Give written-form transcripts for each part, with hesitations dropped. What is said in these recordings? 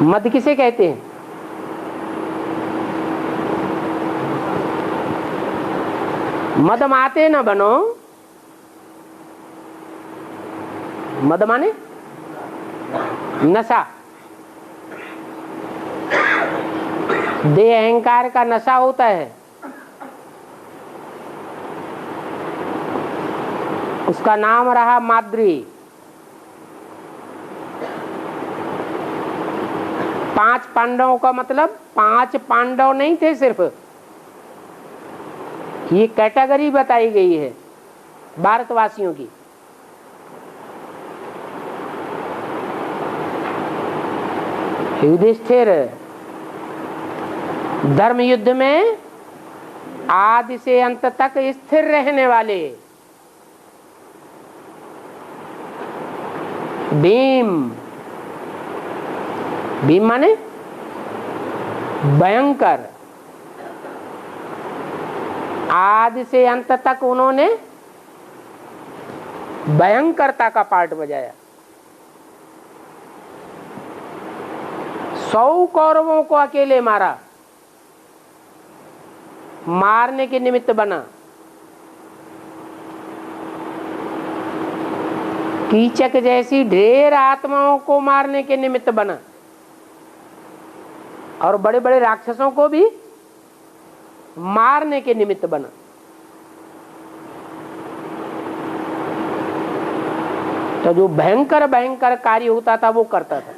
मद किसे कहते हैं? मद माते न बनो। मद माने नशा। देह अहंकार का नशा होता है, उसका नाम रहा माद्री। 5 पांडवों का मतलब 5 पांडव नहीं थे सिर्फ, ये कैटेगरी बताई गई है भारतवासियों की। युधिष्ठिर धर्म युद्ध में आदि से अंत तक स्थिर रहने वाले। भीम, भीम माने भयंकर। आदि से अंत तक उन्होंने भयंकरता का पार्ट बजाया। 100 कौरवों को अकेले मारा, मारने के निमित्त बना। कीचक जैसी ढेर आत्माओं को मारने के निमित्त बना, और बड़े बड़े राक्षसों को भी मारने के निमित्त बना। तो जो भयंकर भयंकर कार्य होता था वो करता था।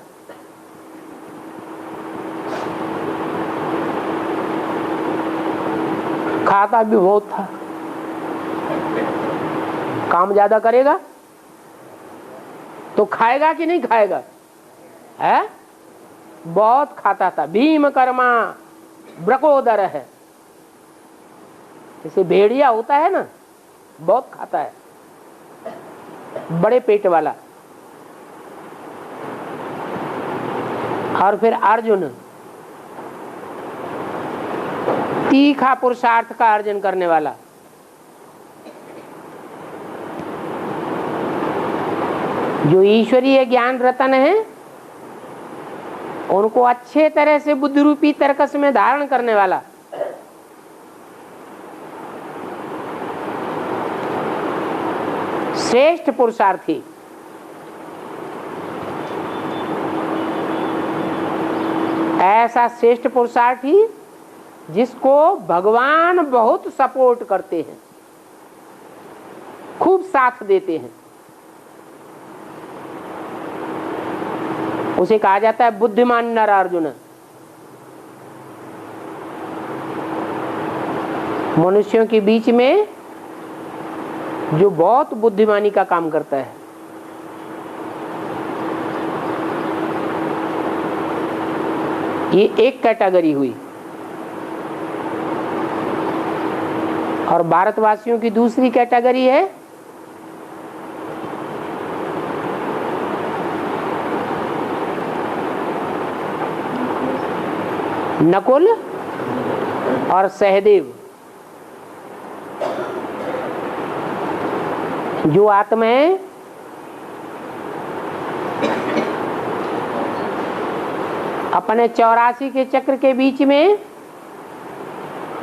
खाता भी बहुत था। काम ज्यादा करेगा तो खाएगा कि नहीं खाएगा? है, बहुत खाता था। भीम कर्मा ब्रकोदर है, जैसे भेड़िया होता है ना, बहुत खाता है, बड़े पेट वाला। और फिर अर्जुन, तीखा पुरुषार्थ का अर्जन करने वाला। जो ईश्वरीय ज्ञान रतन है उनको अच्छे तरह से बुद्धि रूपी तरकस में धारण करने वाला। श्रेष्ठ पुरुषार्थी। ऐसा श्रेष्ठ पुरुषार्थी जिसको भगवान बहुत सपोर्ट करते हैं, खूब साथ देते हैं, उसे कहा जाता है बुद्धिमान नर अर्जुन। मनुष्यों के बीच में जो बहुत बुद्धिमानी का काम करता है। ये एक कैटेगरी हुई। और भारतवासियों की दूसरी कैटेगरी है नकुल और सहदेव। जो आत्माएं अपने 84 के चक्र के बीच में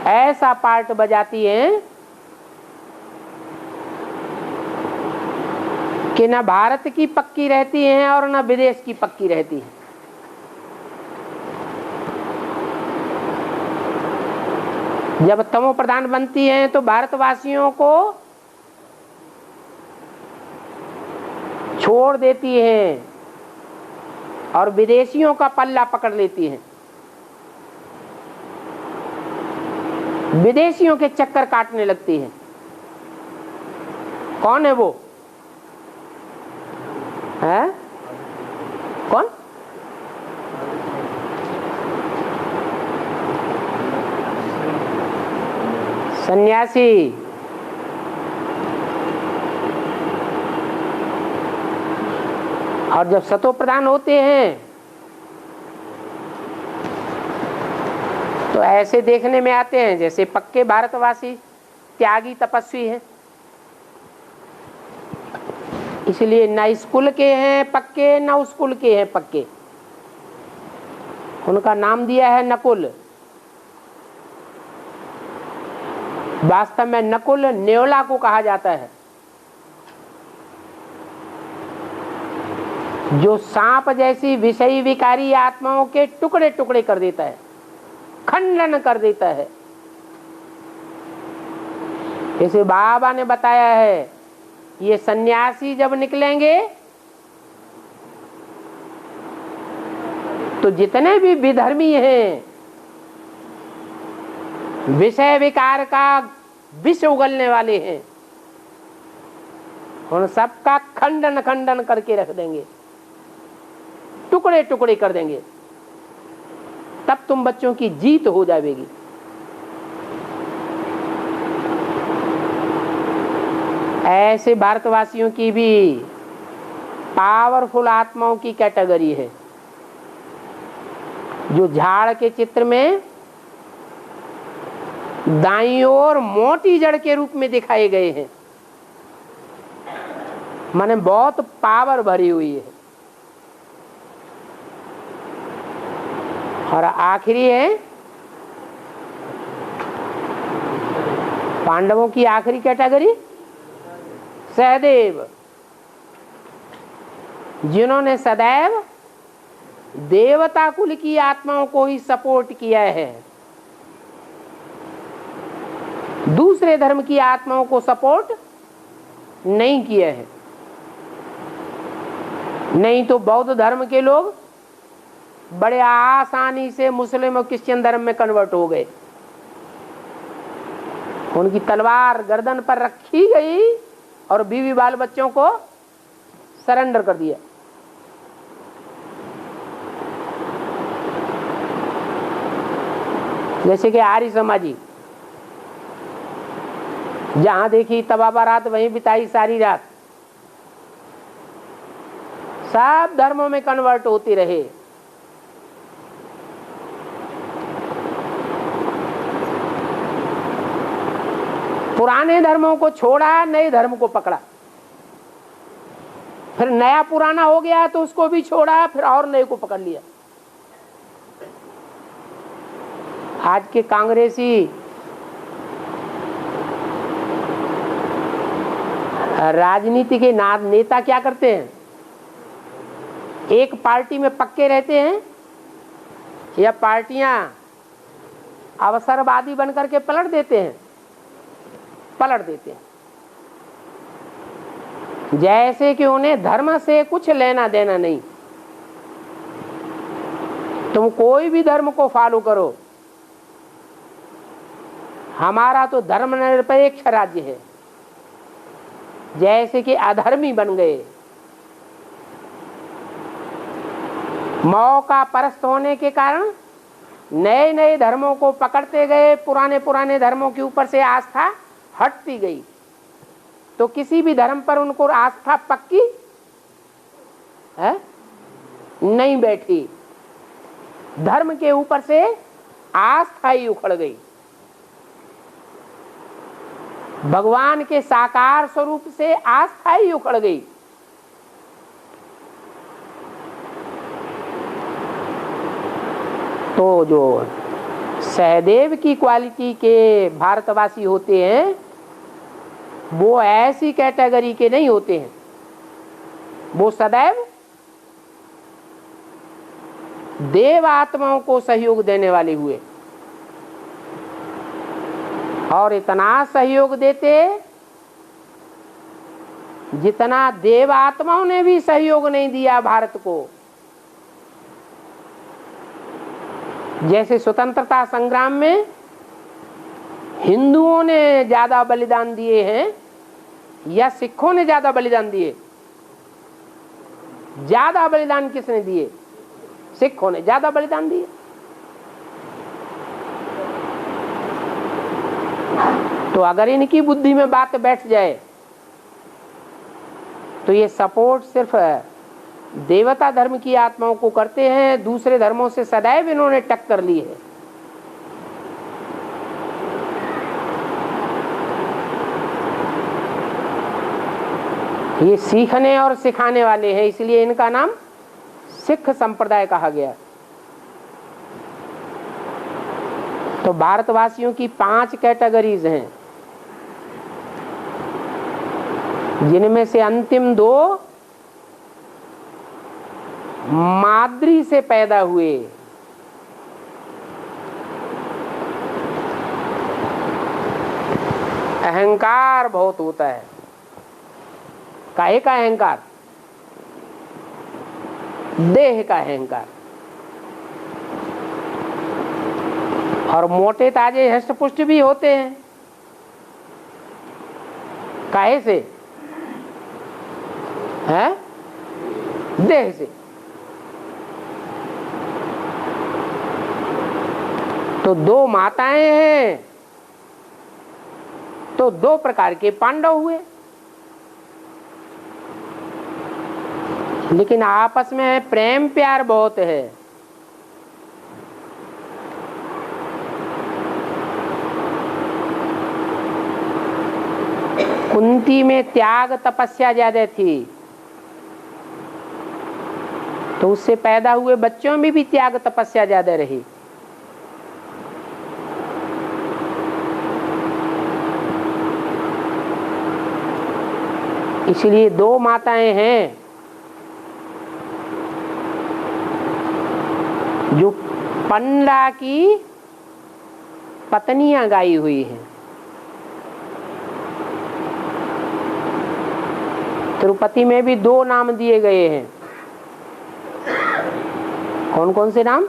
ऐसा पार्ट बजाती हैं कि न भारत की पक्की रहती हैं और न विदेश की पक्की रहती हैं। जब तमो प्रधान बनती हैं तो भारतवासियों को छोड़ देती हैं और विदेशियों का पल्ला पकड़ लेती हैं। विदेशियों के चक्कर काटने लगती हैं। कौन है वो? है कौन? सन्यासी। और जब सतो प्रधान होते हैं तो ऐसे देखने में आते हैं जैसे पक्के भारतवासी त्यागी तपस्वी हैं। इसलिए न स्कूल के हैं पक्के, न उस स्कूल के हैं पक्के। उनका नाम दिया है नकुल। वास्तव में नकुल न्योला को कहा जाता है, जो सांप जैसी विषयी विकारी आत्माओं के टुकड़े टुकड़े कर देता है, खंडन कर देता है। इसे बाबा ने बताया है, ये सन्यासी जब निकलेंगे तो जितने भी विधर्मी हैं, विषय विकार का विष उगलने वाले हैं, उन सबका खंडन खंडन करके रख देंगे, टुकड़े टुकड़े कर देंगे। तब तुम बच्चों की जीत हो जाएगी। ऐसे भारतवासियों की भी पावरफुल आत्माओं की कैटेगरी है, जो झाड़ के चित्र में दाईं ओर मोटी जड़ के रूप में दिखाए गए हैं, माने बहुत पावर भरी हुई है। और आखिरी है पांडवों की आखिरी कैटेगरी सहदेव, जिन्होंने सदैव देवता कुल की आत्माओं को ही सपोर्ट किया है, दूसरे धर्म की आत्माओं को सपोर्ट नहीं किया है। नहीं तो बौद्ध धर्म के लोग बड़े आसानी से मुस्लिम और क्रिश्चियन धर्म में कन्वर्ट हो गए। उनकी तलवार गर्दन पर रखी गई और बीवी बाल बच्चों को सरेंडर कर दिया। जैसे कि आर्य समाजी, जहां देखी तबाबा रात वहीं बिताई सारी रात, सब धर्मों में कन्वर्ट होते रहे। पुराने धर्मों को छोड़ा, नए धर्म को पकड़ा, फिर नया पुराना हो गया तो उसको भी छोड़ा, फिर और नए को पकड़ लिया। आज के कांग्रेसी राजनीति के नेता क्या करते हैं? एक पार्टी में पक्के रहते हैं या पार्टियां अवसरवादी बनकर के पलट देते हैं। जैसे कि उन्हें धर्म से कुछ लेना देना नहीं। तुम कोई भी धर्म को फॉलो करो, हमारा तो धर्मनिरपेक्ष राज्य है। जैसे कि अधर्मी बन गए, मौका परस्त होने के कारण नए नए धर्मों को पकड़ते गए, पुराने पुराने धर्मों के ऊपर से आस्था हटती गई, तो किसी भी धर्म पर उनको आस्था पक्की है नहीं बैठी। धर्म के ऊपर से आस्था ही उखड़ गई। भगवान के साकार स्वरूप से आस्था ही उखड़ गई। तो जो सहदेव की क्वालिटी के भारतवासी होते हैं, वो ऐसी कैटेगरी के नहीं होते हैं। वो सदैव देव आत्माओं को सहयोग देने वाले हुए, और इतना सहयोग देते जितना देव आत्माओं ने भी सहयोग नहीं दिया भारत को। जैसे स्वतंत्रता संग्राम में हिंदुओं ने ज्यादा बलिदान दिए हैं या सिखों ने ज्यादा बलिदान दिए? ज्यादा बलिदान किसने दिए? सिखों ने ज्यादा बलिदान दिए। तो अगर इनकी बुद्धि में बात बैठ जाए तो ये सपोर्ट सिर्फ देवता धर्म की आत्माओं को करते हैं, दूसरे धर्मों से सदैव इन्होंने टक्कर ली है। ये सीखने और सिखाने वाले हैं, इसलिए इनका नाम सिख संप्रदाय कहा गया। तो भारतवासियों की 5 कैटेगरीज हैं, जिनमें से अंतिम 2 माद्री से पैदा हुए। अहंकार बहुत होता है। काहे का अहंकार? देह का अहंकार। और मोटे ताजे हष्ट-पुष्ट भी होते हैं। काहे से? हैं? देह से। तो 2 माताएं हैं, तो 2 प्रकार के पांडव हुए। लेकिन आपस में प्रेम प्यार बहुत है। कुंती में त्याग तपस्या ज्यादा थी, तो उससे पैदा हुए बच्चों में भी त्याग तपस्या ज्यादा रही। इसलिए 2 माताएं हैं जो पंडा की पत्नियां गाई हुई हैं। तिरुपति में भी 2 नाम दिए गए हैं। कौन कौन से नाम?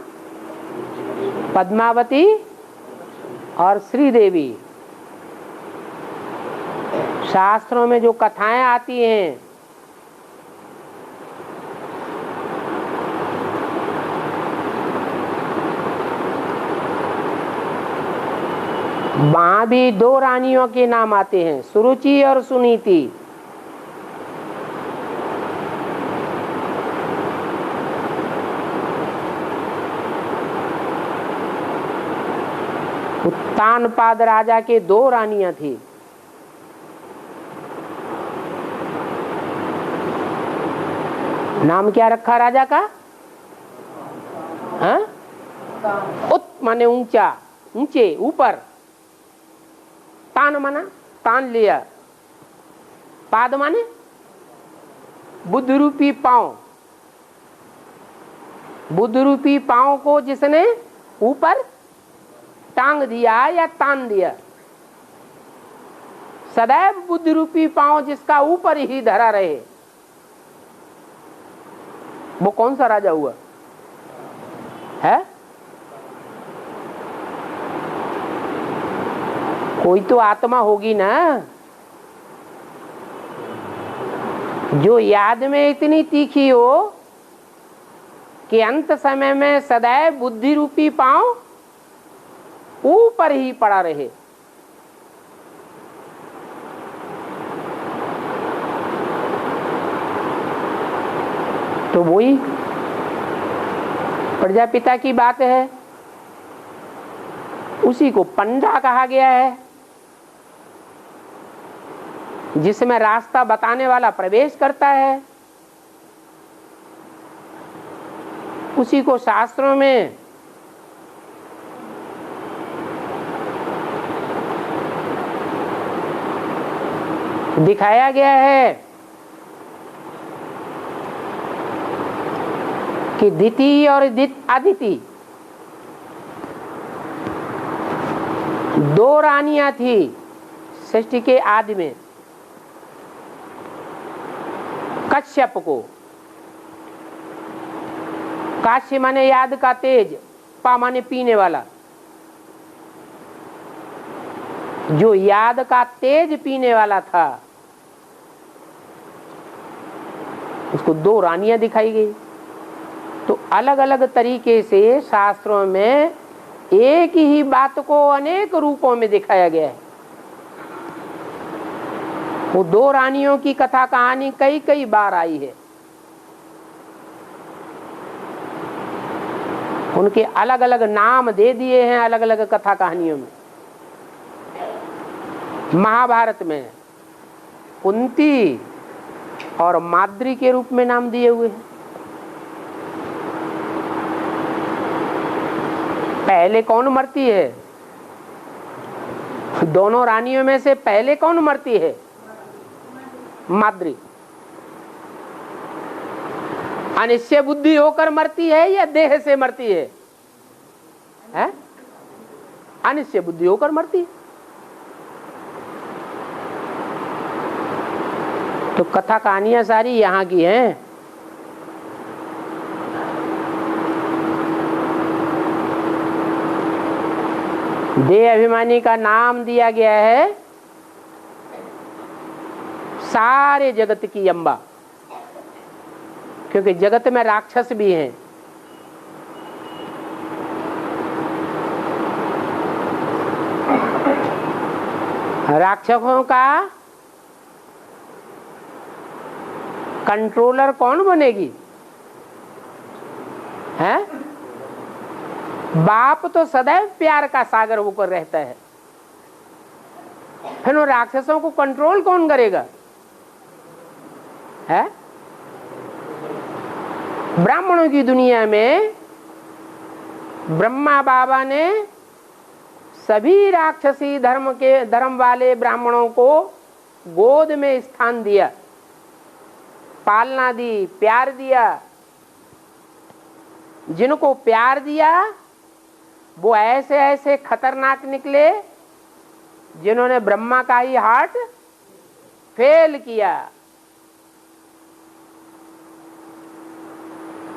पद्मावती और श्रीदेवी। शास्त्रों में जो कथाएं आती हैं, वहां भी 2 रानियों के नाम आते हैं, सुरुचि और सुनीति। उत्तानपाद राजा के 2 रानियां थी। नाम क्या रखा राजा का? हाँ? उत माने ऊंचा, ऊंचे, ऊपर। तान माना तान लिया। पाद माने बुद्ध रूपी पांव। बुद्ध रूपी पांव को जिसने ऊपर टांग दिया या तान दिया। सदैव बुद्ध रूपी पांव जिसका ऊपर ही धरा रहे, वो कौन सा राजा हुआ है? कोई तो आत्मा होगी ना, जो याद में इतनी तीखी हो कि अंत समय में सदैव बुद्धि रूपी पांव ऊपर ही पड़ा रहे। तो वही प्रजापिता की बात है, उसी को पंडा कहा गया है, जिसमें रास्ता बताने वाला प्रवेश करता है। उसी को शास्त्रों में दिखाया गया है कि दिति और अदिति 2 रानियां थी सृष्टि के आदि में। कश्यप को, काश्य माने याद का तेज, पा माने पीने वाला। जो याद का तेज पीने वाला था, उसको 2 रानियां दिखाई गई। तो अलग अलग तरीके से शास्त्रों में एक ही बात को अनेक रूपों में दिखाया गया है। वो 2 रानियों की कथा कहानी कई कई बार आई है। उनके अलग अलग नाम दे दिए हैं अलग अलग कथा कहानियों में। महाभारत में कुंती और माद्री के रूप में नाम दिए हुए हैं। पहले कौन मरती है? दोनों रानियों में से पहले कौन मरती है? माद्री। अनिश्चय बुद्धि होकर मरती है या देह से मरती है? अनिश्चय बुद्धि होकर मरती है। तो कथा कहानियां सारी यहाँ की हैं। देह अभिमानी का नाम दिया गया है सारे जगत की अम्बा, क्योंकि जगत में राक्षस भी हैं। राक्षसों का कंट्रोलर कौन बनेगी? है बाप तो सदैव प्यार का सागर होकर रहता है, फिर उन राक्षसों को कंट्रोल कौन करेगा? है ब्राह्मणों की दुनिया में ब्रह्मा बाबा ने सभी राक्षसी धर्म वाले ब्राह्मणों को गोद में स्थान दिया, पालना दी, प्यार दिया। जिनको प्यार दिया वो ऐसे ऐसे खतरनाक निकले जिन्होंने ब्रह्मा का ही हार्ट फेल किया।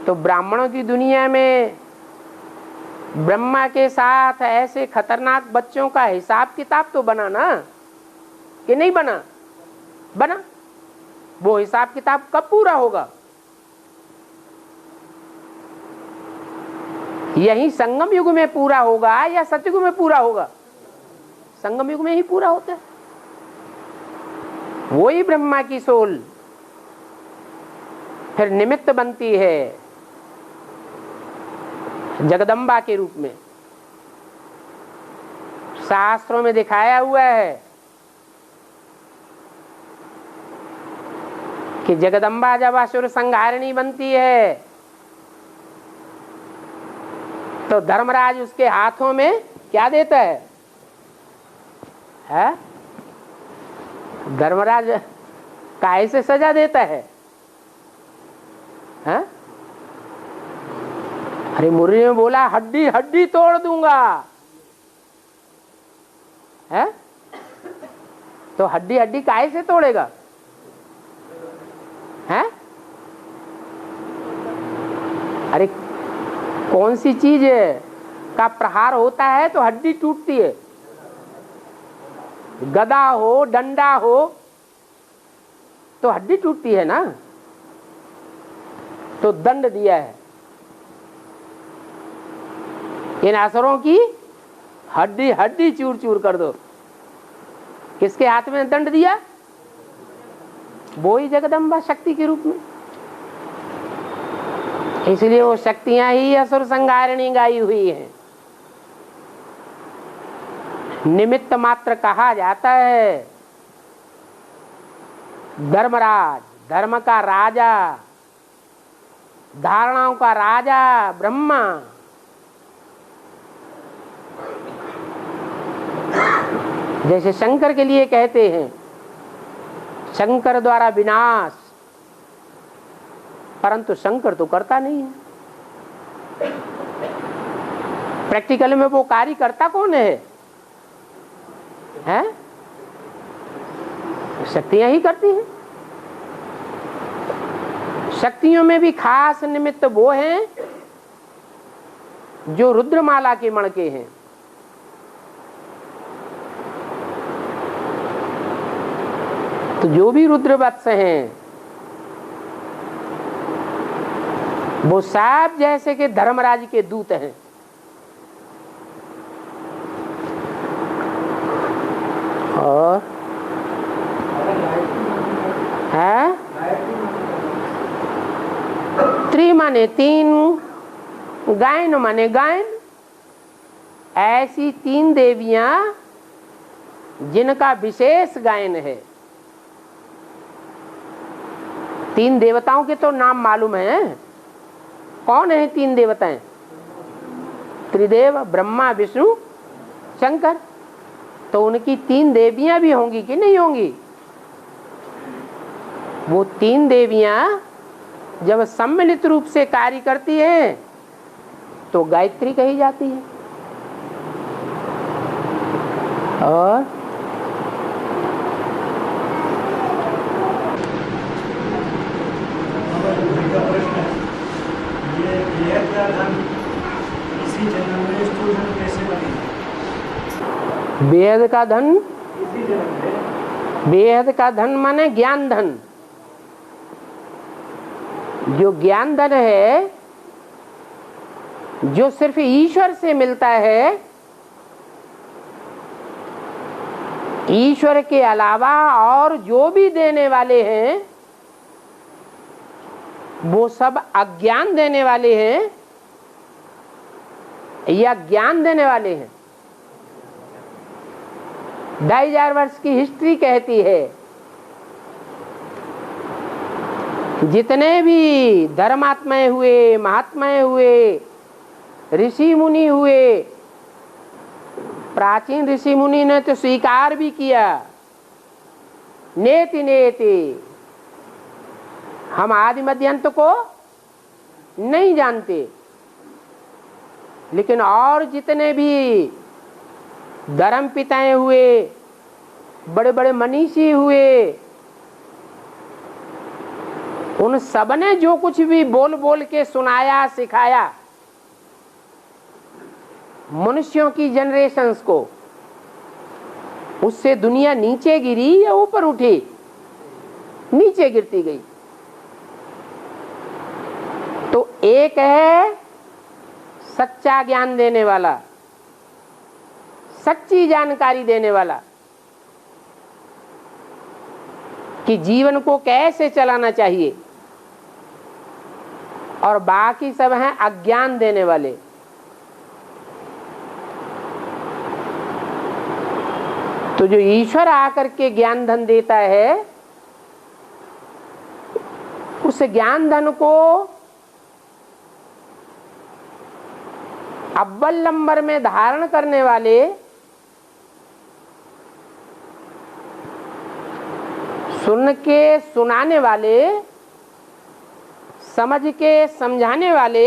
तो ब्राह्मणों की दुनिया में ब्रह्मा के साथ ऐसे खतरनाक बच्चों का हिसाब किताब तो बना ना, कि नहीं बना? बना। वो हिसाब किताब कब पूरा होगा? यही संगम युग में पूरा होगा या सतयुग में पूरा होगा? संगम युग में ही पूरा होता है। वही ब्रह्मा की सोल फिर निमित्त बनती है जगदम्बा के रूप में। शास्त्रों में दिखाया हुआ है कि जगदम्बा जब असुर संहारिणी बनती है तो धर्मराज उसके हाथों में क्या देता है? धर्मराज काहे से सजा देता है? अरे मुरली ने बोला हड्डी हड्डी तोड़ दूंगा, है? तो हड्डी हड्डी काहे से तोड़ेगा? है? अरे कौन सी चीज का प्रहार होता है तो हड्डी टूटती है? गदा हो, डंडा हो तो हड्डी टूटती है ना। तो दंड दिया है इन असुरों की हड्डी हड्डी चूर चूर कर दो। किसके हाथ में दंड दिया? वो ही जगदम्बा शक्ति के रूप में। इसलिए वो शक्तियां ही असुर संहारिणी गाई हुई हैं। निमित्त मात्र कहा जाता है। धर्मराज, धर्म का राजा, धारणाओं का राजा ब्रह्मा। जैसे शंकर के लिए कहते हैं शंकर द्वारा विनाश, परंतु शंकर तो करता नहीं है। प्रैक्टिकल में वो कार्य करता कौन है? हैं? शक्तियां ही करती हैं। शक्तियों में भी खास निमित्त वो हैं जो रुद्रमाला के मणके हैं। तो जो भी रुद्रवत्स हैं वो सब जैसे कि धर्मराज के दूत हैं। और है त्रि माने तीन, गायन माने गायन। ऐसी तीन देवियां जिनका विशेष गायन है। तीन देवताओं के तो नाम मालूम है। कौन है तीन देवताएं? त्रिदेव, ब्रह्मा, विष्णु, शंकर। तो उनकी 3 देवियां भी होंगी कि नहीं होंगी? वो 3 देवियां जब सम्मिलित रूप से कार्य करती हैं तो गायत्री कही जाती है। और बेहद का धन, बेहद का धन माने ज्ञान धन। जो ज्ञान धन है जो सिर्फ ईश्वर से मिलता है, ईश्वर के अलावा और जो भी देने वाले हैं वो सब अज्ञान देने वाले हैं या ज्ञान देने वाले हैं। 2500 वर्ष की हिस्ट्री कहती है जितने भी धर्मात्माएं हुए, महात्माएं हुए, ऋषि मुनि हुए, प्राचीन ऋषि मुनि ने तो स्वीकार भी किया, नेति नेति, हम आदि मध्य अंत को नहीं जानते। लेकिन और जितने भी धर्म पिताएं हुए, बड़े बड़े मनीषी हुए, उन सब ने जो कुछ भी बोल बोल के सुनाया, सिखाया मनुष्यों की जनरेशंस को, उससे दुनिया नीचे गिरी या ऊपर उठी? नीचे गिरती गई। तो एक है सच्चा ज्ञान देने वाला, सच्ची जानकारी देने वाला कि जीवन को कैसे चलाना चाहिए, और बाकी सब हैं अज्ञान देने वाले। तो जो ईश्वर आकर के ज्ञान धन देता है, उस ज्ञान धन को अव्वल नंबर में धारण करने वाले, सुन के सुनाने वाले, समझ के समझाने वाले,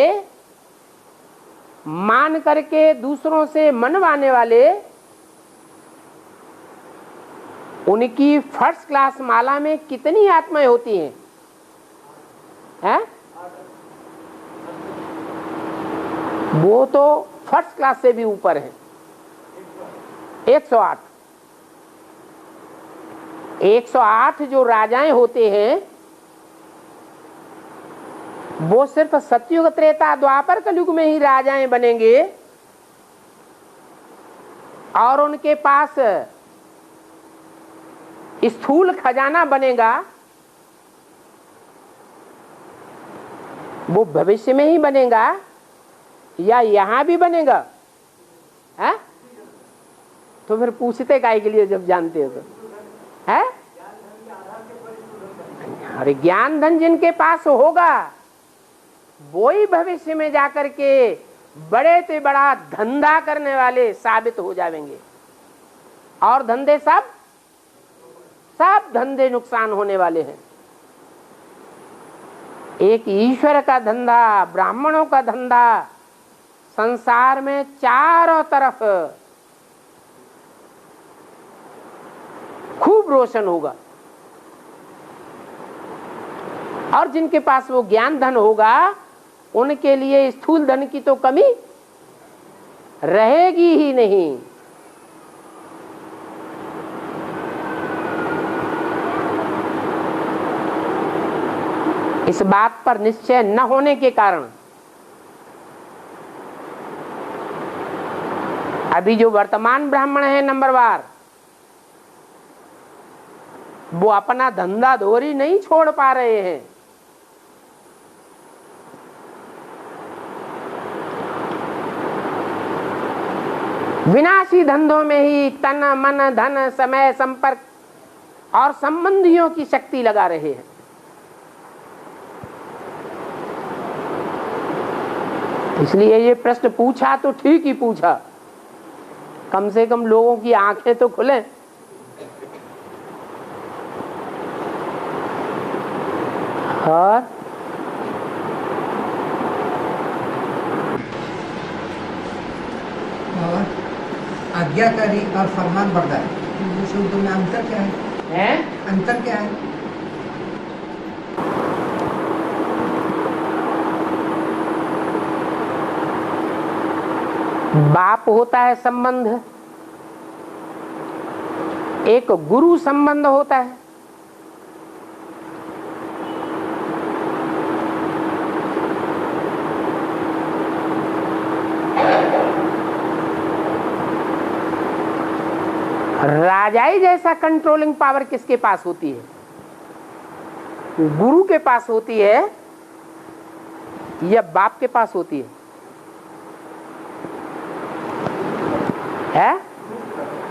मान करके दूसरों से मनवाने वाले, उनकी फर्स्ट क्लास माला में कितनी आत्माएं होती हैं? हैं? वो तो फर्स्ट क्लास से भी ऊपर है। 108 108 जो राजाएं होते हैं वो सिर्फ सतयुग, त्रेता, द्वापर, कलयुग में ही राजाएं बनेंगे, और उनके पास स्थूल खजाना बनेगा। वो भविष्य में ही बनेगा या यहां भी बनेगा? है? तो फिर पूछते काहे के लिए जब जानते हो तो? है? अरे ज्ञान धन जिनके पास होगा वो ही भविष्य में जाकर के बड़े से बड़ा धंधा करने वाले साबित हो जाएंगे, और धंधे सब धंधे नुकसान होने वाले हैं। एक ईश्वर का धंधा, ब्राह्मणों का धंधा संसार में चारों तरफ खूब रोशन होगा, और जिनके पास वो ज्ञान धन होगा उनके लिए स्थूल धन की तो कमी रहेगी ही नहीं। इस बात पर निश्चय न होने के कारण अभी जो वर्तमान ब्राह्मण है नंबरवार, वो अपना धंधा धोरी नहीं छोड़ पा रहे हैं। विनाशी धंधों में ही तन, मन, धन, समय, संपर्क और संबंधियों की शक्ति लगा रहे हैं। इसलिए ये प्रश्न पूछा तो ठीक ही पूछा कम से कम लोगों की आंखें तो खुलें। और आज्ञाकारी और फरमान बरदार, इस शब्दों में अंतर क्या है? अंतर क्या है? बाप होता है संबंध, एक गुरु संबंध होता है। राजाई जैसा कंट्रोलिंग पावर किसके पास होती है? गुरु के पास होती है या बाप के पास होती है?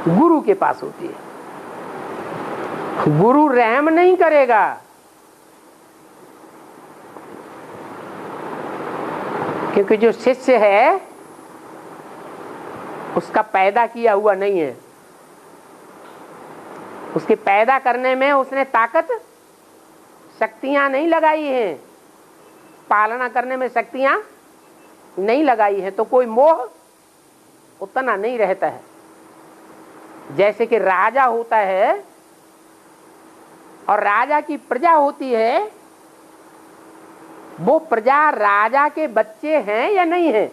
गुरु के पास होती है। गुरु रहम नहीं करेगा, क्योंकि जो शिष्य है उसका पैदा किया हुआ नहीं है। उसके पैदा करने में उसने ताकत शक्तियां नहीं लगाई हैं, पालना करने में शक्तियां नहीं लगाई हैं, तो कोई मोह उतना नहीं रहता है। जैसे कि राजा होता है और राजा की प्रजा होती है, वो प्रजा राजा के बच्चे हैं या नहीं है?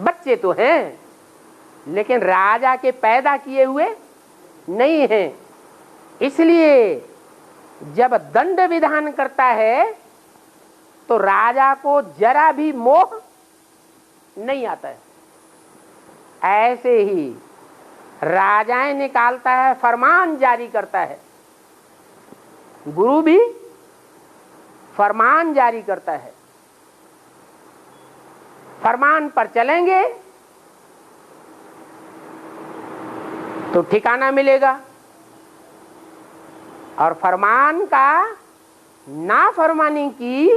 बच्चे तो हैं, लेकिन राजा के पैदा किए हुए नहीं है। इसलिए जब दंड विधान करता है तो राजा को जरा भी मोह नहीं आता है। ऐसे ही राजाएं निकालता है, फरमान जारी करता है, गुरु भी फरमान जारी करता है। फरमान पर चलेंगे तो ठिकाना मिलेगा, और फरमान का नाफरमानी की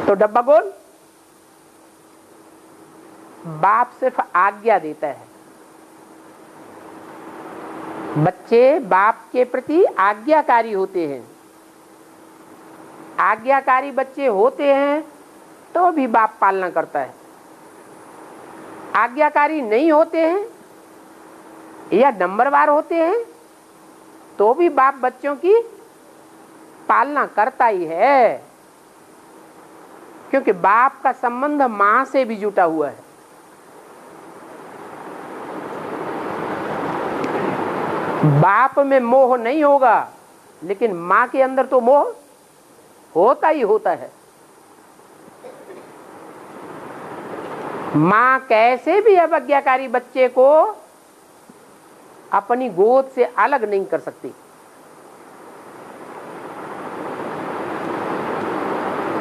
तो डब्बा गोल। बाप सिर्फ आज्ञा देता है, बच्चे बाप के प्रति आज्ञाकारी होते हैं। आज्ञाकारी बच्चे होते हैं तो भी बाप पालना करता है। आज्ञाकारी नहीं होते हैं या नंबरवार होते हैं तो भी बाप बच्चों की पालना करता ही है, क्योंकि बाप का संबंध मां से भी जुटा हुआ है। बाप में मोह नहीं होगा, लेकिन मां के अंदर तो मोह होता ही होता है। मां कैसे भी अवज्ञाकारी बच्चे को अपनी गोद से अलग नहीं कर सकती।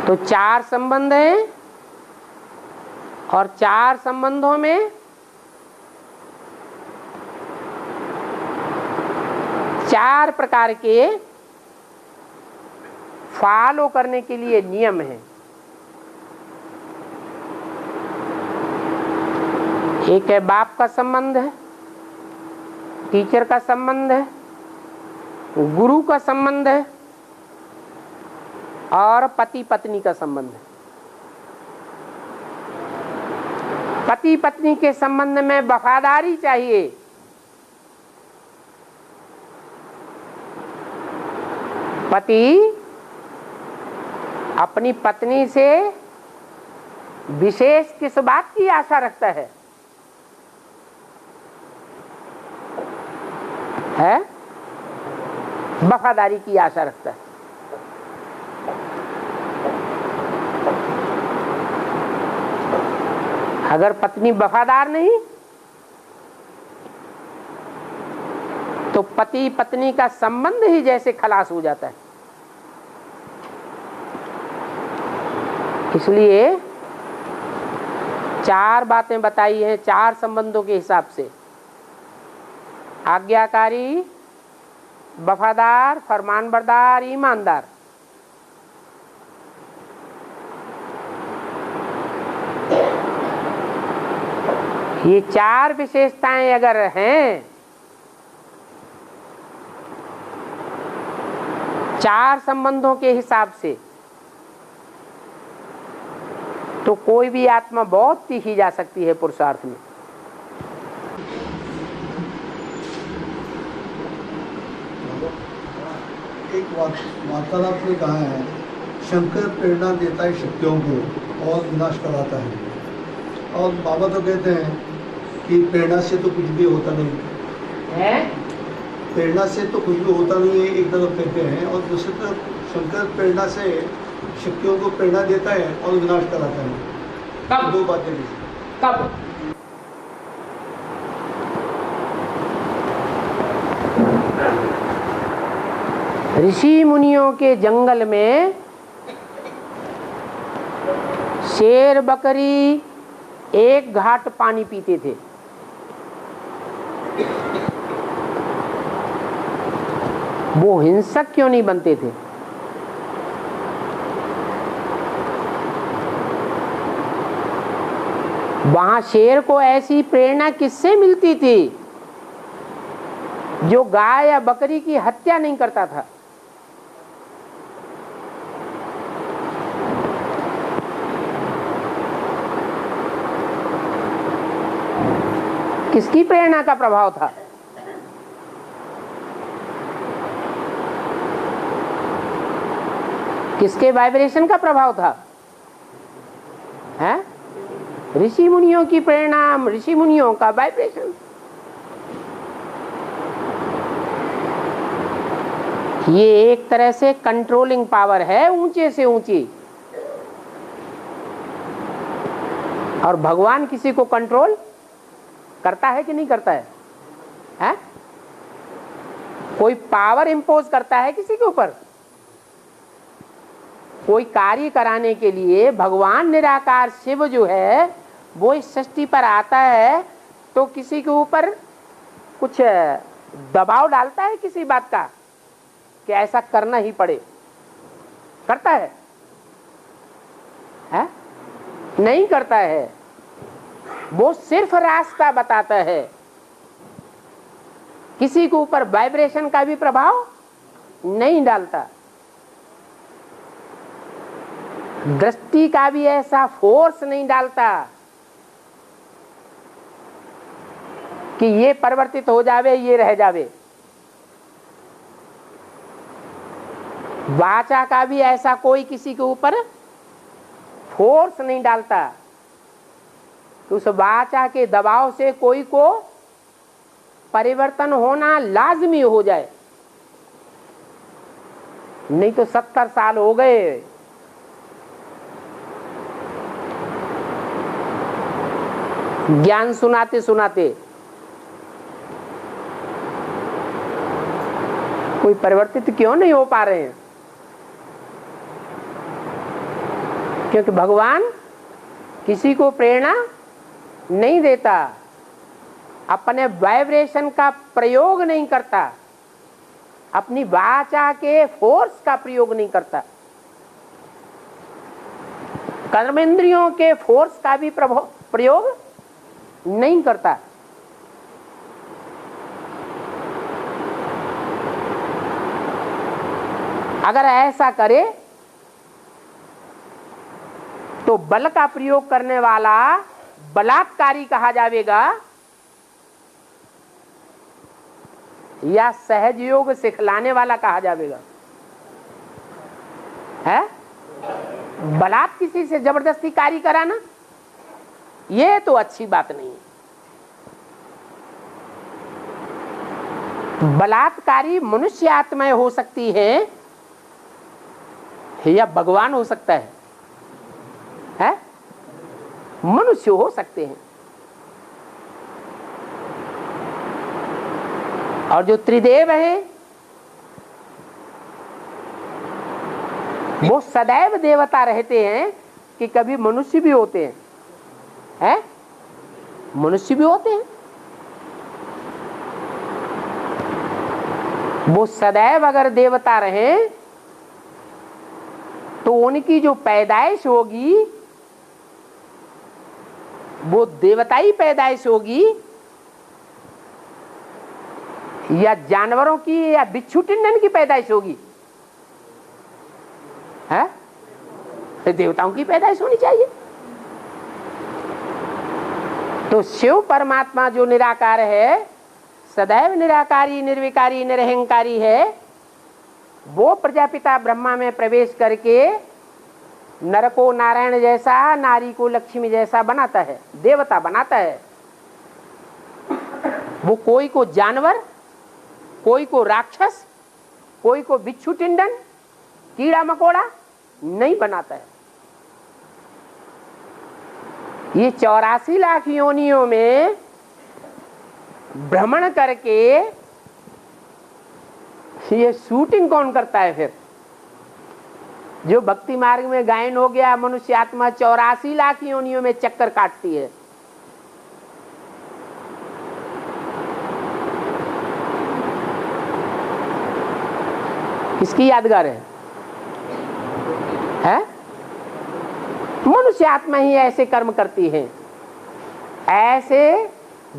तो 4 संबंध हैं, और 4 संबंधों में 4 प्रकार के फॉलो करने के लिए नियम हैं। एक है बाप का संबंध है, टीचर का संबंध है, गुरु का संबंध है, और पति पत्नी का संबंध है। पति पत्नी के संबंध में वफादारी चाहिए। पति अपनी पत्नी से विशेष किस बात की आशा रखता है? वफादारी की आशा रखता है। अगर पत्नी वफादार नहीं तो पति पत्नी का संबंध ही जैसे खलास हो जाता है। इसलिए 4 बातें बताई हैं 4 संबंधों के हिसाब से: आज्ञाकारी, वफादार, फरमानबरदार, ईमानदार। ये चार विशेषताएं अगर हैं, चार संबंधों के हिसाब से, तो कोई भी आत्मा बहुत तीखी जा सकती है पुरुषार्थ में। एक वार्तालाप में कहा है, शंकर प्रेरणा देता है शक्तियों को और विनाश कराता है। और बाबा तो कहते हैं कि प्रेरणा से तो कुछ भी होता नहीं है, प्रेरणा से तो कुछ भी होता नहीं है, एक तरफ कहते हैं, और दूसरी तरफ शंकर प्रेरणा से शक्तियों को प्रेरणा देता है और विनाश कराता है। कब? दो बातें भी। कब? ऋषि मुनियों के जंगल में शेर बकरी एक घाट पानी पीते थे। वो हिंसक क्यों नहीं बनते थे? वहां शेर को ऐसी प्रेरणा किससे मिलती थी जो गाय या बकरी की हत्या नहीं करता था? किसकी प्रेरणा का प्रभाव था? किसके वाइब्रेशन का प्रभाव था? है ऋषि मुनियों की प्रेरणा, ऋषि मुनियों का वाइब्रेशन। ये एक तरह से कंट्रोलिंग पावर है, ऊंचे से ऊंची। और भगवान किसी को कंट्रोल करता है कि नहीं करता है? हैं? कोई पावर इंपोज करता है किसी के ऊपर? कोई कार्य कराने के लिए भगवान निराकार शिव जो है वो इस सृष्टि पर आता है तो किसी के ऊपर कुछ दबाव डालता है किसी बात का कि ऐसा करना ही पड़े? करता है? है? नहीं करता है। वो सिर्फ रास्ता बताता है। किसी के ऊपर वाइब्रेशन का भी प्रभाव नहीं डालता, दृष्टि का भी ऐसा फोर्स नहीं डालता कि ये परिवर्तित हो जावे, ये रह जावे। वाचा का भी ऐसा कोई किसी के ऊपर फोर्स नहीं डालता कि उस वाचा के दबाव से कोई को परिवर्तन होना लाजमी हो जाए। नहीं तो 70 साल हो गए ज्ञान सुनाते सुनाते, कोई परिवर्तित क्यों नहीं हो पा रहे हैं? क्योंकि भगवान किसी को प्रेरणा नहीं देता, अपने वाइब्रेशन का प्रयोग नहीं करता, अपनी वाचा के फोर्स का प्रयोग नहीं करता, कर्मेंद्रियों के फोर्स का भी प्रयोग नहीं करता। अगर ऐसा करे तो बल का प्रयोग करने वाला बलात्कारी कहा जाएगा या सहज योग सिखलाने वाला कहा जाएगा? है? बलात् किसी से जबरदस्ती कार्य कराना ये तो अच्छी बात नहीं है। बलात्कारी मनुष्य आत्माएं हो सकती है या भगवान हो सकता है? मनुष्य हो सकते हैं। और जो त्रिदेव है वो सदैव देवता रहते हैं कि कभी मनुष्य भी होते हैं। है? मनुष्य भी होते हैं। वो सदैव अगर देवता रहे तो उनकी जो पैदाइश होगी वो देवताई पैदाइश होगी या जानवरों की या बिच्छू टिंडन की पैदाइश होगी? है तो देवताओं की पैदाइश होनी चाहिए। तो शिव परमात्मा जो निराकार है, सदैव निराकारी, निर्विकारी, निरहंकारी है, वो प्रजापिता ब्रह्मा में प्रवेश करके नर को नारायण जैसा, नारी को लक्ष्मी जैसा बनाता है, देवता बनाता है। वो कोई को जानवर, कोई को राक्षस, कोई को बिच्छू टिंडन, कीड़ा मकोड़ा नहीं बनाता है। ये 84 लाख योनियों में भ्रमण करके ये शूटिंग कौन करता है? फिर जो भक्ति मार्ग में गायन हो गया, मनुष्य आत्मा 84 लाख योनियों में चक्कर काटती है। किसकी यादगार है? मनुष्य आत्मा ही ऐसे कर्म करती है। ऐसे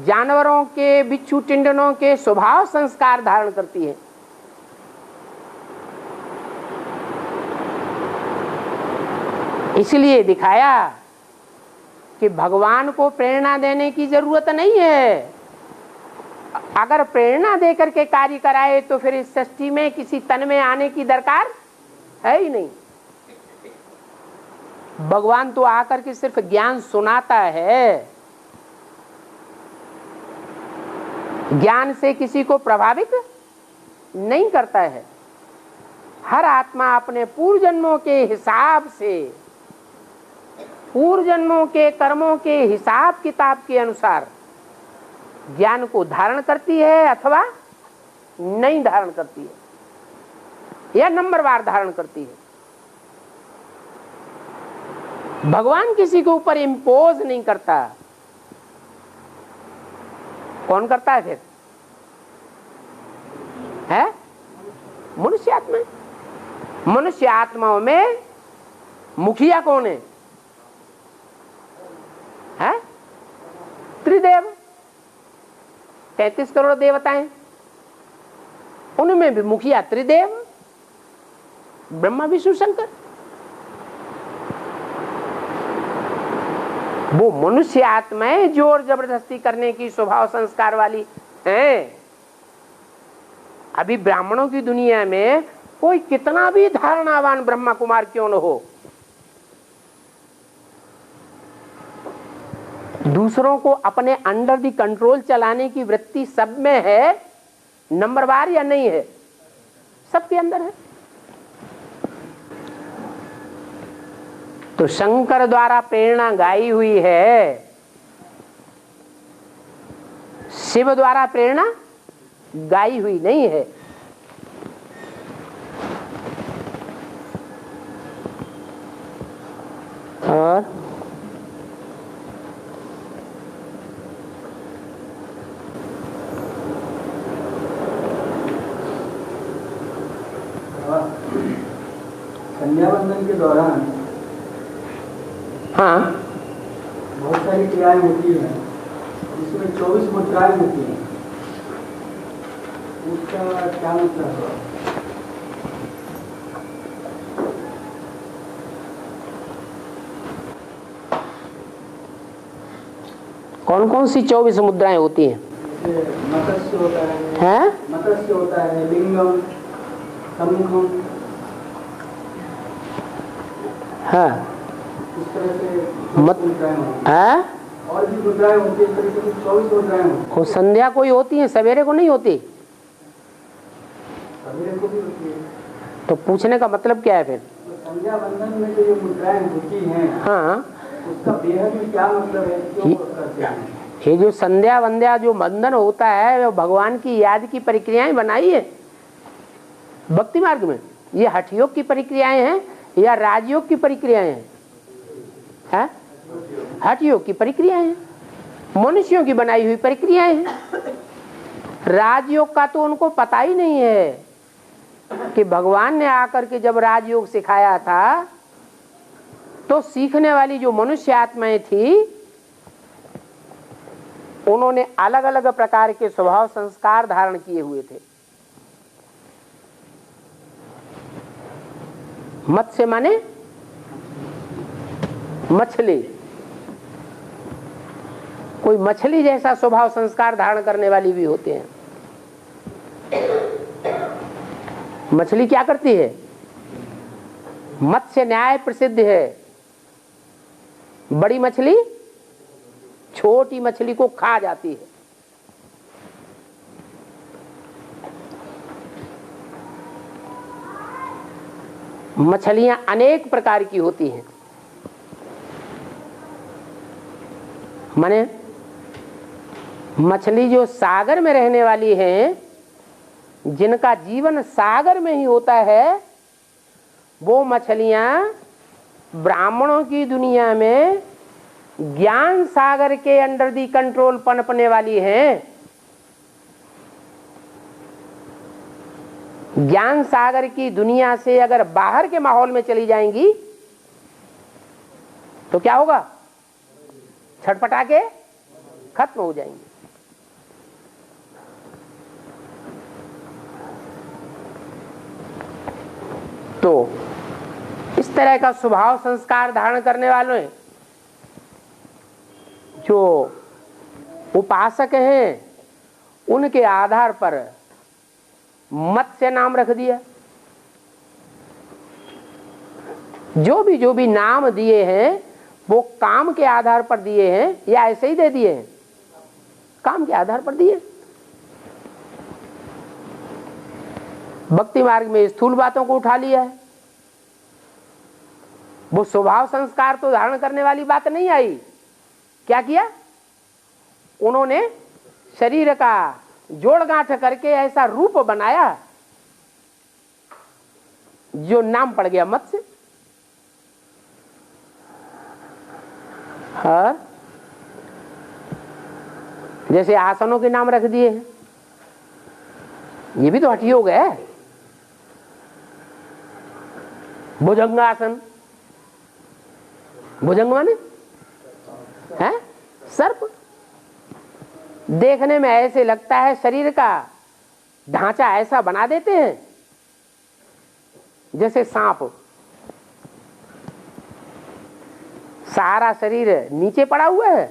जानवरों के, बिच्छू टिंडनों के स्वभाव संस्कार धारण करती है। इसलिए दिखाया कि भगवान को प्रेरणा देने की जरूरत नहीं है। अगर प्रेरणा देकर के कार्य कराए तो फिर इस सृष्टि में किसी तन में आने की दरकार है ही नहीं। भगवान तो आकर के सिर्फ ज्ञान सुनाता है, ज्ञान से किसी को प्रभावित नहीं करता है। हर आत्मा अपने पूर्व जन्मों के हिसाब से, पूर्व जन्मों के कर्मों के हिसाब किताब के अनुसार ज्ञान को धारण करती है अथवा नहीं धारण करती है, या नंबरवार धारण करती है। भगवान किसी के ऊपर इम्पोज नहीं करता। कौन करता है फिर? है मनुष्य आत्मा। मनुष्य आत्माओं में मुखिया कौन है? त्रिदेव, 33 करोड़ देवताएं, उनमें भी मुखिया त्रिदेव, ब्रह्मा विष्णु शंकर। वो मनुष्य आत्माएं जोर जबरदस्ती करने की स्वभाव संस्कार वाली हैं। अभी ब्राह्मणों की दुनिया में कोई कितना भी धारणावान ब्रह्मा कुमार क्यों न हो, दूसरों को अपने अंडर दी कंट्रोल चलाने की वृत्ति सब में है। नंबरवार या नहीं है? सबके अंदर है। तो शंकर द्वारा प्रेरणा गाई हुई है, शिव द्वारा प्रेरणा गाई हुई नहीं है। और संध्यावंदन के दौरान हाँ बहुत सारी क्रियाएं होती हैं, जिसमें 24 मुद्राएं होती हैं। उसका क्या मतलब है? कौन कौन सी 24 मुद्राएं होती हैं? जैसे मत्स्य होता है, मत्स्य होता है, लिंगम, सम्मुखम, हाँ, इस तरह से मुद्राएं होती हैं। हाँ? और भी मुद्राएं होती है, इस तरीके से 24 मुद्राएं होती हैं। वो संध्या कोई होती है, सवेरे को नहीं होती। सवेरे को भी होती है। तो पूछने का मतलब क्या है फिर? तो संध्या बंधन में जो ये मुद्राएं होती हैं, हाँ, उसका बेहद में क्या मतलब है, क्यों करते हैं? ये जो संध्या वंध्या जो बंधन होता है, वो भगवान की याद की प्रक्रियाएं बनाई है भक्ति मार्ग में। ये हठ योग की प्रक्रियाएं हैं या राजयोग की प्रक्रियाएं हैं? हठ योग की प्रक्रियाएं हैं, मनुष्यों की बनाई हुई प्रक्रियाएं हैं। राजयोग का तो उनको पता ही नहीं है कि भगवान ने आकर के जब राजयोग सिखाया था तो सीखने वाली जो मनुष्य आत्माएं थी उन्होंने अलग अलग प्रकार के स्वभाव संस्कार धारण किए हुए थे। मत्स्य माने मछली, कोई मछली जैसा स्वभाव संस्कार धारण करने वाली भी होते हैं। मछली क्या करती है? मत्स्य न्याय प्रसिद्ध है, बड़ी मछली छोटी मछली को खा जाती है। मछलियां अनेक प्रकार की होती हैं। माने मछली जो सागर में रहने वाली हैं, जिनका जीवन सागर में ही होता है, वो मछलियां ब्राह्मणों की दुनिया में ज्ञान सागर के अंडर दी कंट्रोल पनपने वाली हैं। ज्ञान सागर की दुनिया से अगर बाहर के माहौल में चली जाएंगी तो क्या होगा? छटपटा के खत्म हो जाएंगे। तो इस तरह का स्वभाव संस्कार धारण करने वालों जो उपासक हैं, उनके आधार पर मत्स्य नाम रख दिया। जो भी नाम दिए हैं वो काम के आधार पर दिए हैं या ऐसे ही दे दिए हैं? काम के आधार पर दिए। भक्ति मार्ग में स्थूल बातों को उठा लिया है, वो स्वभाव संस्कार तो धारण करने वाली बात नहीं आई। क्या किया उन्होंने? शरीर का जोड़ गांठ करके ऐसा रूप बनाया जो नाम पड़ गया मत्स्य। और जैसे आसनों के नाम रख दिए हैं, ये भी तो हठी हो गए। भुजंगासन, भुजंग माने है सर्प। देखने में ऐसे लगता है, शरीर का ढांचा ऐसा बना देते हैं जैसे सांप, सारा शरीर नीचे पड़ा हुआ है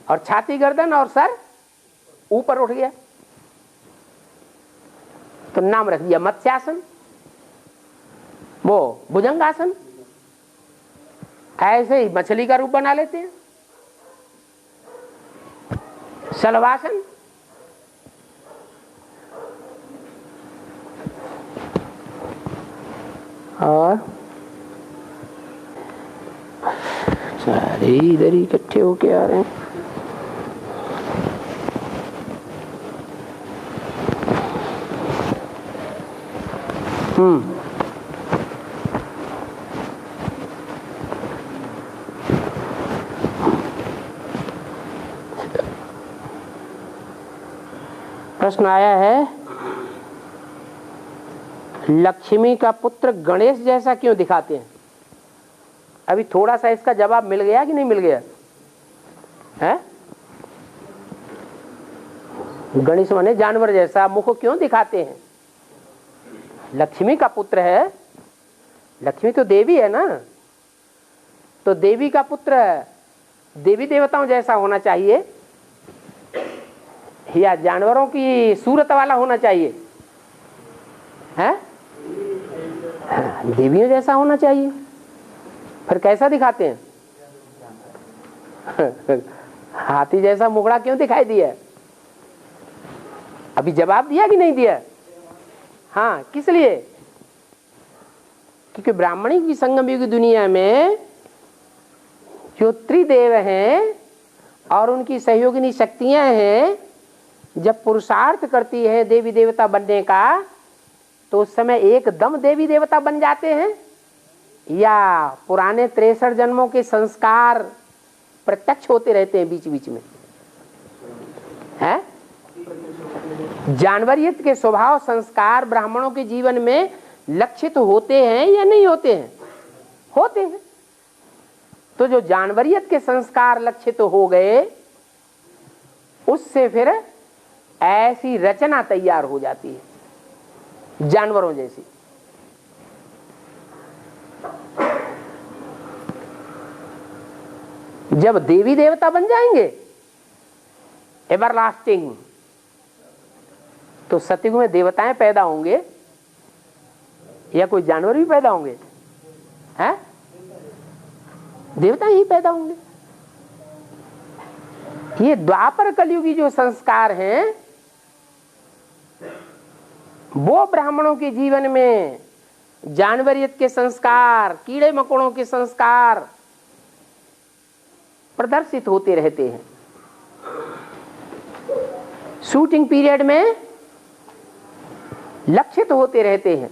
और छाती गर्दन और सर ऊपर उठ गया, तो नाम रख दिया मत्स्यासन, वो भुजंगासन। ऐसे ही मछली का रूप बना लेते हैं, शलभासन। और सारे इधर ही इकट्ठे होके आ रहे हैं। प्रश्न आया है, लक्ष्मी का पुत्र गणेश जैसा क्यों दिखाते हैं? अभी थोड़ा सा इसका जवाब मिल गया कि नहीं मिल गया है? गणेश माने जानवर जैसा मुख क्यों दिखाते हैं? लक्ष्मी का पुत्र है, लक्ष्मी तो देवी है ना, तो देवी का पुत्र देवी देवताओं जैसा होना चाहिए या जानवरों की सूरत वाला होना चाहिए? है देवियों जैसा होना चाहिए। फिर कैसा दिखाते हैं? हाथी जैसा मुखड़ा क्यों दिखाई दिया? अभी जवाब दिया कि नहीं दिया? हाँ, किस लिए? क्योंकि ब्राह्मणी की संगम युग दुनिया में जो त्रिदेव हैं और उनकी सहयोगिनी शक्तियां हैं, जब पुरुषार्थ करती है देवी देवता बनने का, तो उस समय एकदम देवी देवता बन जाते हैं या पुराने 63 जन्मों के संस्कार प्रत्यक्ष होते रहते हैं बीच बीच में? है जानवरियत के स्वभाव संस्कार ब्राह्मणों के जीवन में लक्षित होते हैं या नहीं होते हैं? होते हैं। तो जो जानवरियत के संस्कार लक्षित हो गए उससे फिर ऐसी रचना तैयार हो जाती है जानवरों जैसी। जब देवी देवता बन जाएंगे एवरलास्टिंग, तो सतयुग में देवताएं पैदा होंगे या कोई जानवर भी पैदा होंगे? हैं? देवता ही पैदा होंगे। ये द्वापर कलयुगी जो संस्कार हैं वो ब्राह्मणों के जीवन में जानवरियत के संस्कार, कीड़े मकोड़ों के संस्कार प्रदर्शित होते रहते हैं। शूटिंग पीरियड में लक्षित होते रहते हैं।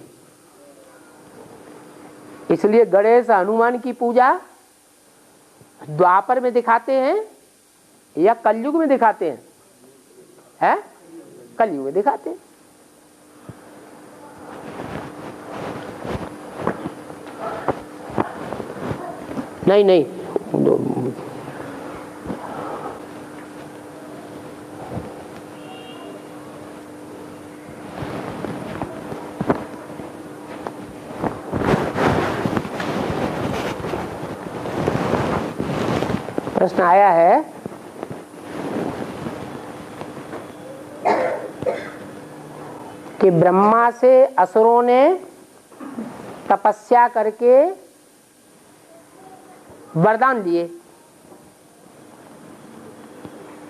इसलिए गणेश हनुमान की पूजा द्वापर में दिखाते हैं या कलयुग में दिखाते हैं? है? कलयुग में दिखाते हैं। नहीं नहीं, प्रश्न आया है कि ब्रह्मा से असुरों ने तपस्या करके वरदान लिए,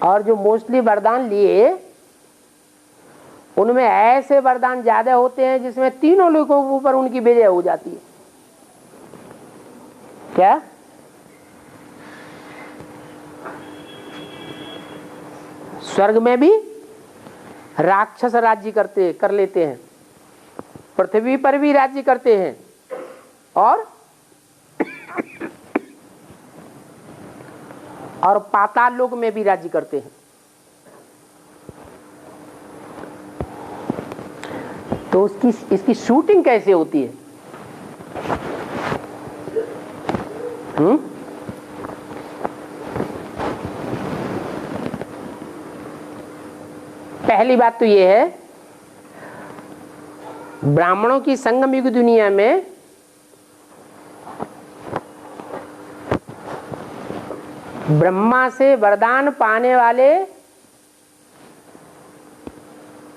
और जो मोस्टली वरदान लिए उनमें ऐसे वरदान ज्यादा होते हैं जिसमें तीनों लोगों के ऊपर उनकी विजय हो जाती है। क्या? स्वर्ग में भी राक्षस राज्य कर लेते हैं, पृथ्वी पर भी राज्य करते हैं, और पाताल लोक में भी राज्य करते हैं। तो इसकी शूटिंग कैसे होती है? पहली बात तो ये है, ब्राह्मणों की संगम युग दुनिया में ब्रह्मा से वरदान पाने वाले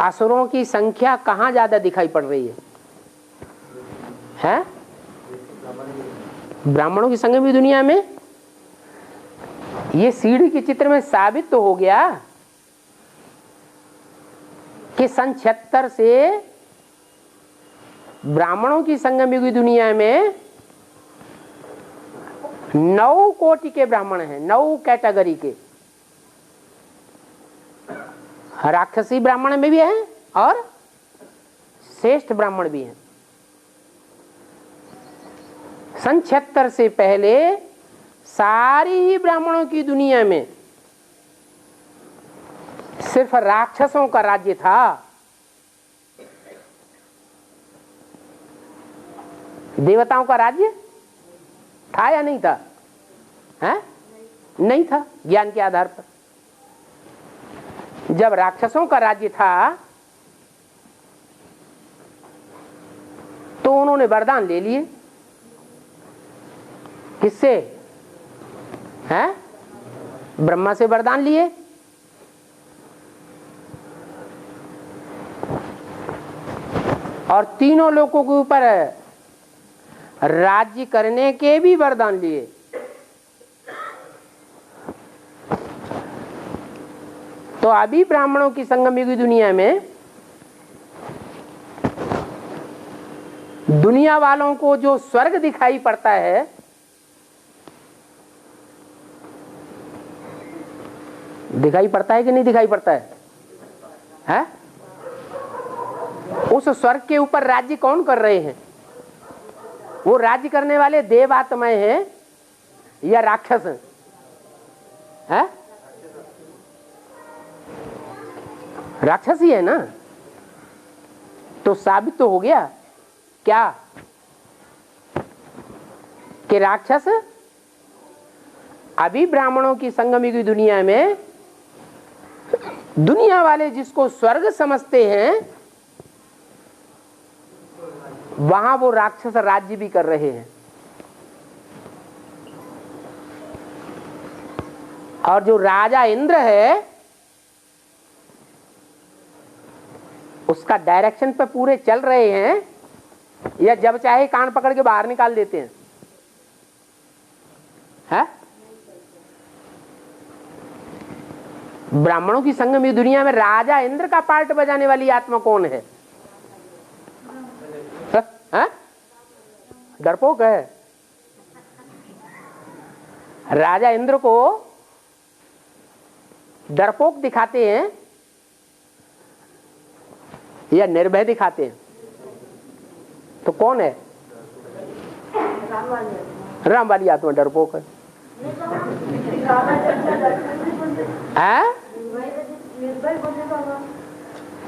असुरों की संख्या कहां ज्यादा दिखाई पड़ रही है? हैं? ब्राह्मणों की संगम युग दुनिया में। ये सीढ़ी के चित्र में साबित तो हो गया कि सन 76 से ब्राह्मणों की संगम युगी दुनिया में 9 कोटि के ब्राह्मण हैं, 9 कैटेगरी के। राक्षसी ब्राह्मण में भी हैं और श्रेष्ठ ब्राह्मण भी हैं। सन 76 से पहले सारी ही ब्राह्मणों की दुनिया में सिर्फ राक्षसों का राज्य था। देवताओं का राज्य था या नहीं था? हैं? नहीं था। ज्ञान के आधार पर जब राक्षसों का राज्य था तो उन्होंने वरदान ले लिए। किससे? हैं? ब्रह्मा से वरदान लिए। और तीनों लोगों के ऊपर राज्य करने के भी वरदान लिए। तो अभी ब्राह्मणों की संगम युगी दुनिया में दुनिया वालों को जो स्वर्ग दिखाई पड़ता है, दिखाई पड़ता है कि नहीं दिखाई पड़ता है? हैं? उस स्वर्ग के ऊपर राज्य कौन कर रहे हैं? वो राज्य करने वाले देव आत्माएं हैं या राक्षस हैं? है? राक्षस ही है ना। तो साबित तो हो गया क्या कि राक्षस अभी ब्राह्मणों की संगम युगी दुनिया में दुनिया वाले जिसको स्वर्ग समझते हैं वहां वो राक्षस राज्य भी कर रहे हैं। और जो राजा इंद्र है उसका डायरेक्शन पे पूरे चल रहे हैं, या जब चाहे कान पकड़ के बाहर निकाल देते हैं? है? ब्राह्मणों की संगमी दुनिया में राजा इंद्र का पार्ट बजाने वाली आत्मा कौन है? डरपोक है। राजा इंद्र को डरपोक दिखाते हैं या निर्भय दिखाते हैं? तो कौन है? राम वाली आत्मा डरपोक है।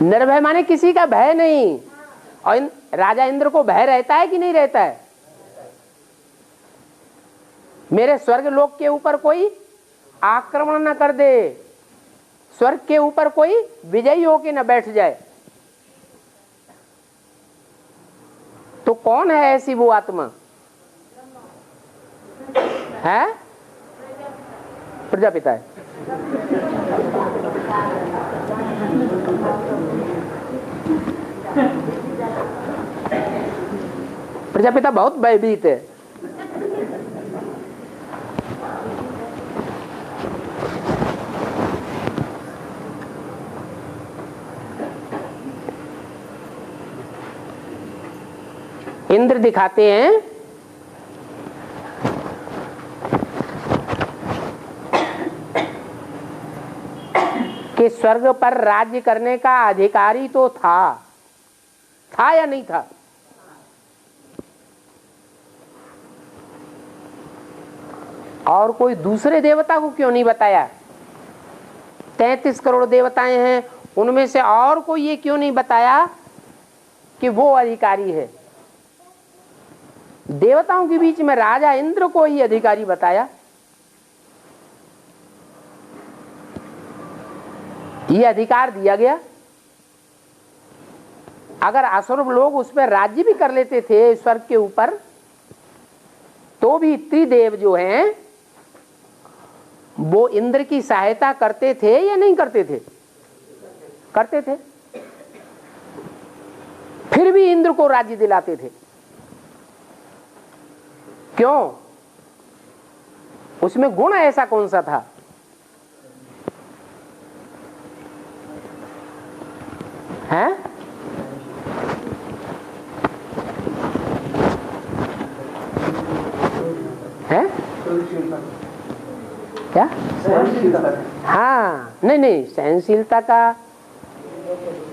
निर्भय माने किसी का भय नहीं। और राजा इंद्र को भय रहता है कि नहीं रहता है? मेरे स्वर्ग लोक के ऊपर कोई आक्रमण न कर दे, स्वर्ग के ऊपर कोई विजयी होके न बैठ जाए। तो कौन है ऐसी वो आत्मा? है? प्रजापिता है। प्रजापिता बहुत भयभीत है। इंद्र दिखाते हैं कि स्वर्ग पर राज्य करने का अधिकारी तो था या नहीं था? और कोई दूसरे देवता को क्यों नहीं बताया? 33 करोड़ देवताएं हैं, उनमें से और कोई ये क्यों नहीं बताया कि वो अधिकारी है? देवताओं के बीच में राजा इंद्र को ही अधिकारी बताया। ये अधिकार दिया गया। अगर असुर लोग उस पर राज्य भी कर लेते थे स्वर्ग के ऊपर, तो भी त्रिदेव जो हैं वो इंद्र की सहायता करते थे या नहीं करते थे? करते थे। फिर भी इंद्र को राज्य दिलाते थे। क्यों? उसमें गुण ऐसा कौन सा था? है? है? क्या? हाँ, नहीं, सहनशीलता का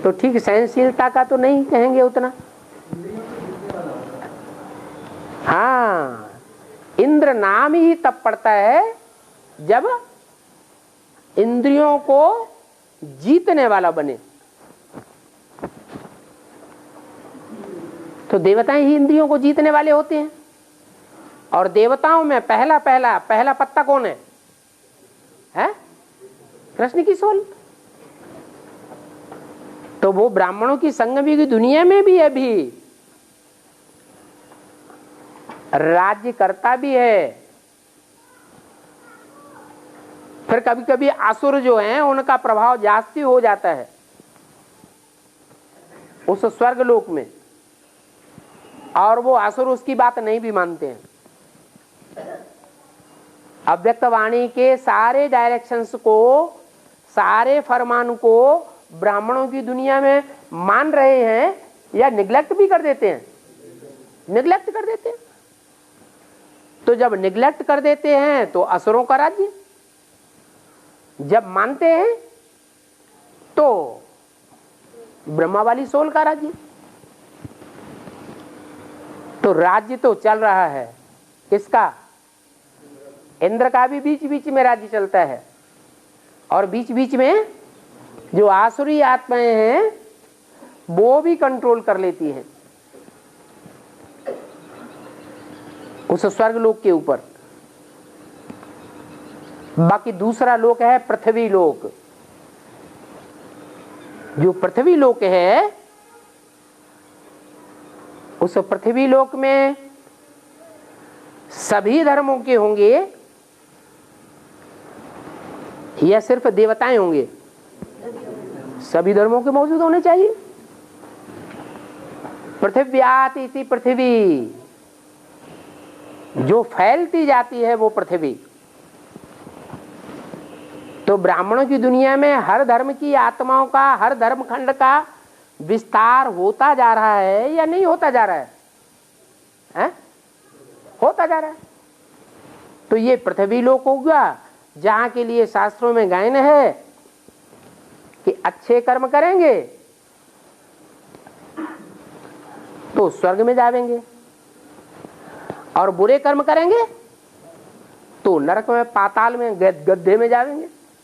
तो ठीक, सहनशीलता का तो नहीं कहेंगे उतना। हाँ, इंद्र नाम ही तब पड़ता है जब इंद्रियों को जीतने वाला बने। तो देवताएं ही इंद्रियों को जीतने वाले होते हैं। और देवताओं में पहला पत्ता कौन है? है? कृष्ण की सोल। तो वो ब्राह्मणों की संगमी की दुनिया में भी अभी राज्य करता भी है। फिर कभी कभी असुर जो हैं उनका प्रभाव जास्ती हो जाता है उस स्वर्ग लोक में, और वो असुर उसकी बात नहीं भी मानते हैं। अव्यक्त वाणी के सारे डायरेक्शंस को, सारे फरमान को ब्राह्मणों की दुनिया में मान रहे हैं या निग्लेक्ट भी कर देते हैं? निग्लेक्ट कर देते हैं। तो जब निग्लेक्ट कर देते हैं तो असुरों का राज्य, जब मानते हैं तो ब्रह्मा वाली सोल का राज्य। तो राज्य तो चल रहा है किसका? इंद्र का भी बीच बीच में राज्य चलता है, और बीच बीच में जो आसुरी आत्माएं हैं वो भी कंट्रोल कर लेती हैं उस स्वर्ग लोक के ऊपर। बाकी दूसरा लोक है पृथ्वी लोक। जो पृथ्वी लोक है, उस पृथ्वी लोक में सभी धर्मों के होंगे या सिर्फ देवताएं होंगे? सभी धर्मों के मौजूद होने चाहिए। पृथिव्यात इति पृथ्वी, जो फैलती जाती है वो पृथ्वी। तो ब्राह्मणों की दुनिया में हर धर्म की आत्माओं का, हर धर्म खंड का विस्तार होता जा रहा है या नहीं होता जा रहा है? हैं? होता जा रहा है। तो ये पृथ्वी लोक होगा जहां के लिए शास्त्रों में गायन है कि अच्छे कर्म करेंगे तो स्वर्ग में जाएंगे और बुरे कर्म करेंगे तो नरक में, पाताल में, गड्ढे में जाएंगे।